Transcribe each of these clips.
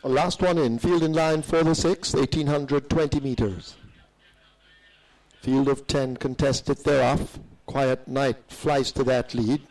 Last one in, field in line for the 6th, 1820 meters. Field of 10 contested thereof. Quiet Night flies to that lead.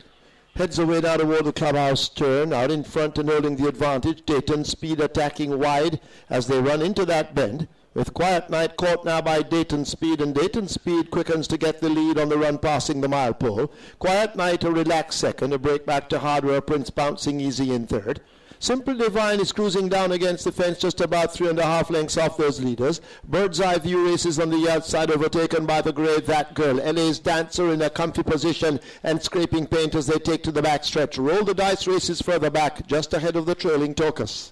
Heads away now toward the clubhouse turn. Out in front and holding the advantage. Dayton Speed attacking wide as they run into that bend. With Quiet Night caught now by Dayton Speed, and Dayton Speed quickens to get the lead on the run passing the mile pole. Quiet Night a relaxed second, a break back to Hardware Prince bouncing easy in third. Simple Divine is cruising down against the fence just about 3.5 lengths off those leaders. Bird's Eye View races on the outside, overtaken by the grey That Girl. LA's Dancer in a comfy position and scraping paint as they take to the backstretch. Roll the Dice races further back, just ahead of the trailing Tocus.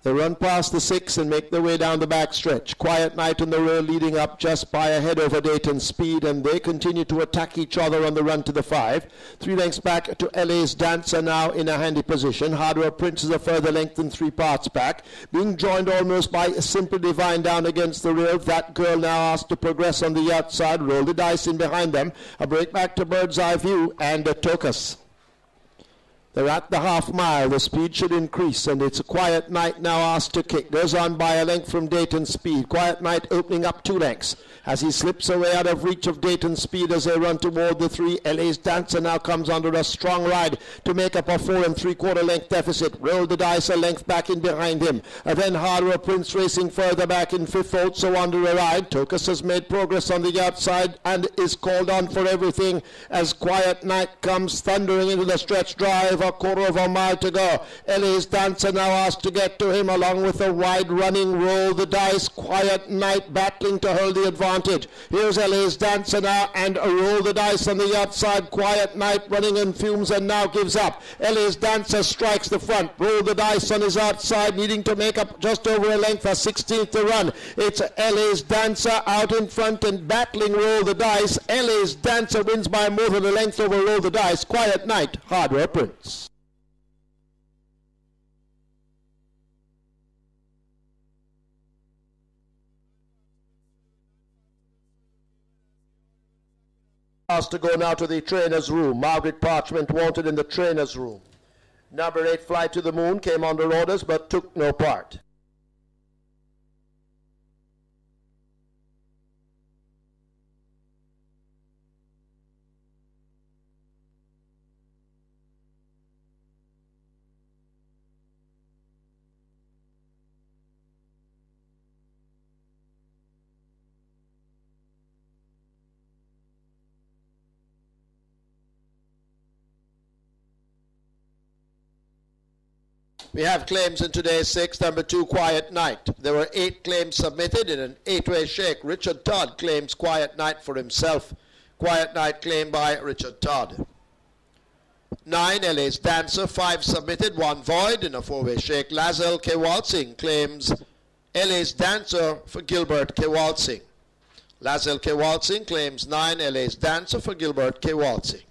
They run past the 6 and make their way down the backstretch. Quiet Night on the rail leading up just by a head over Dayton Speed, and they continue to attack each other on the run to the 5. 3 lengths back to LA's Dancer now in a handy position. Hardware Prince is a further length and 3 parts back. Being joined almost by Simple Divine down against the rail. That Girl now asked to progress on the outside. Roll the Dice in behind them. A break back to Bird's Eye View and a Tocus. They're at the half mile. The speed should increase, and it's a Quiet Night now asked to kick. Goes on by a length from Dayton Speed. Quiet Night opening up 2 lengths as he slips away out of reach of Dayton Speed as they run toward the 3. LA's Dancer now comes under a strong ride to make up a 4 3/4 length deficit. Roll the Dice a length back in behind him. Then Hardware Prince racing further back in 5th, also under a ride. Tocus has made progress on the outside and is called on for everything as Quiet Night comes thundering into the stretch drive. A 1/4 mile to go. LA's Dancer now asked to get to him along with a wide running Roll the Dice. Quiet Night battling to hold the advantage. Here's LA's Dancer now and a Roll the Dice on the outside. Quiet Night running in fumes and now gives up. LA's Dancer strikes the front. Roll the Dice on his outside, needing to make up just over a length, a 16th to run. It's LA's Dancer out in front and battling Roll the Dice. LA's Dancer wins by more than a length over Roll the Dice. Quiet Night, Hardware Prince. Asked to go now to the trainer's room. Margaret Parchment wanted in the trainer's room. Number 8, Fly to the Moon, came under orders but took no part. We have claims in today's 6th, number 2, Quiet Night. There were 8 claims submitted in an 8-way shake. Richard Todd claims Quiet Night for himself. Quiet Night claimed by Richard Todd. 9, LA's Dancer, 5 submitted, 1 void in a 4-way shake. Lazel Kewaltzing claims LA's Dancer for Gilbert Kewaltzing. Lazel Kewaltzing claims 9, LA's Dancer for Gilbert Kewaltzing.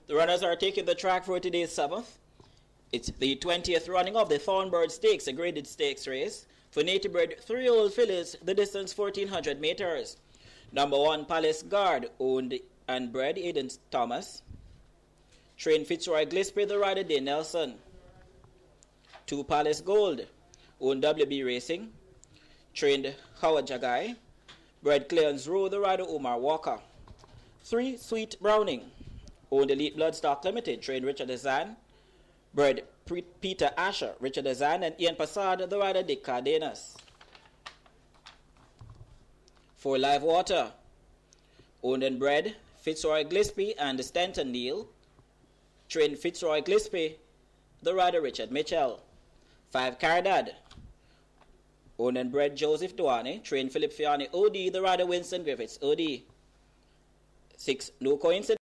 The runners are taking the track for today's 7th. It's the 20th running of the Thornbird Stakes, a graded stakes race. For native bred 3-year-old fillies, the distance 1,400 meters. Number 1, Palace Guard, owned and bred Aiden Thomas. Trained Fitzroy Gillespie, the rider Dane Nelson. 2 Palace Gold, owned WB Racing. Trained Howard Jagai. Bred Cleons Row, the rider Omar Walker. 3 Sweet Browning, owned Elite Bloodstock Limited. Trained Richard Azan. Bred Peter Asher, Richard Azan, and Ian Passard, the rider Dick Cardenas. 4 Live Water, owned and bred Fitzroy Gillespie and Stanton Neal. Trained Fitzroy Gillespie, the rider Richard Mitchell. 5 Caridad, owned and bred Joseph Duane. Trained Philip Fiani OD, the rider Winston Griffiths OD. 6 No Coincidence.